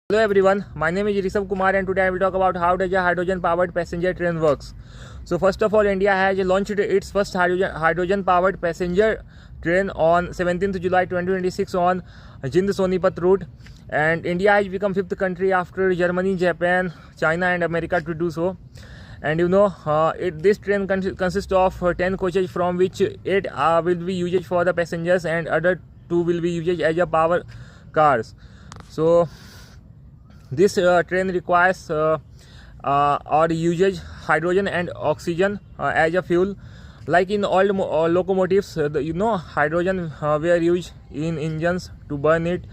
Hello everyone, my name is Rishabh Kumar and today I will talk about how does a hydrogen powered passenger train works. So first of all, India has launched its first hydrogen powered passenger train on 17th July 2026 on Jind Sonipat route, and India has become fifth country after Germany, Japan, China and America to do so. And this train consists of 10 coaches, from which 8 will be used for the passengers and other 2 will be used as a power cars. So this train requires or uses hydrogen and oxygen as a fuel. Like in old locomotives, hydrogen were used in engines to burn it,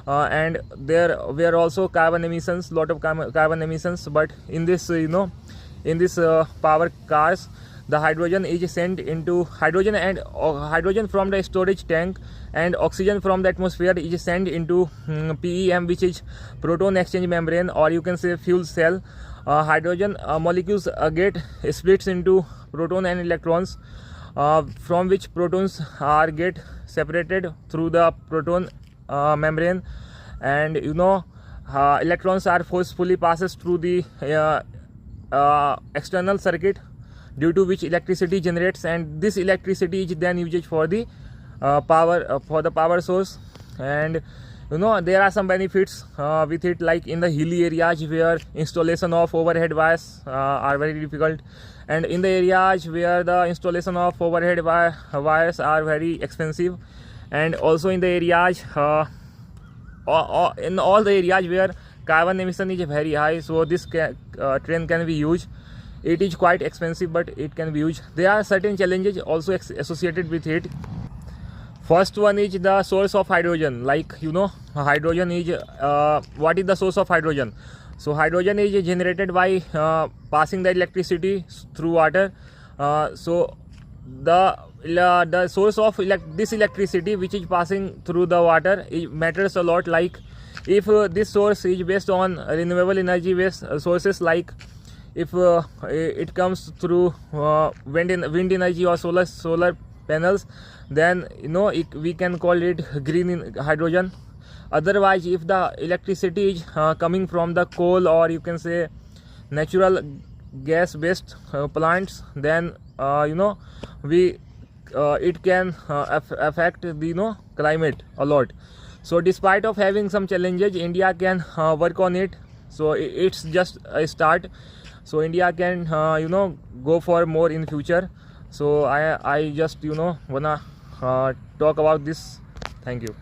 and there were also carbon emissions, lot of carbon emissions. But in this, power cars, the hydrogen is sent into hydrogen from the storage tank, and oxygen from the atmosphere is sent into PEM, which is proton exchange membrane, or you can say fuel cell. Hydrogen molecules get splits into proton and electrons, from which protons are get separated through the proton membrane, and electrons are forcefully passes through the external circuit, due to which electricity generates, and this electricity is then used for the power source. And there are some benefits with it, like in the hilly areas where installation of overhead wires are very difficult, and in the areas where the installation of overhead wires are very expensive, and also in the areas in all the areas where carbon emission is very high, so this train can be used. It is quite expensive, but it can be used. There are certain challenges also associated with it. First one is the source of hydrogen. Like hydrogen is what is the source of hydrogen? So hydrogen is generated by passing the electricity through water. So the source of this electricity which is passing through the water, it matters a lot. Like if this source is based on renewable energy based sources, like if it comes through wind energy or solar panels, then we can call it green hydrogen. Otherwise, if the electricity is coming from the coal, or you can say natural gas based plants, then it can affect the climate a lot. So despite of having some challenges, India can work on it. So it's just a start. So India can go for more in future. So I just wanna talk about this. Thank you.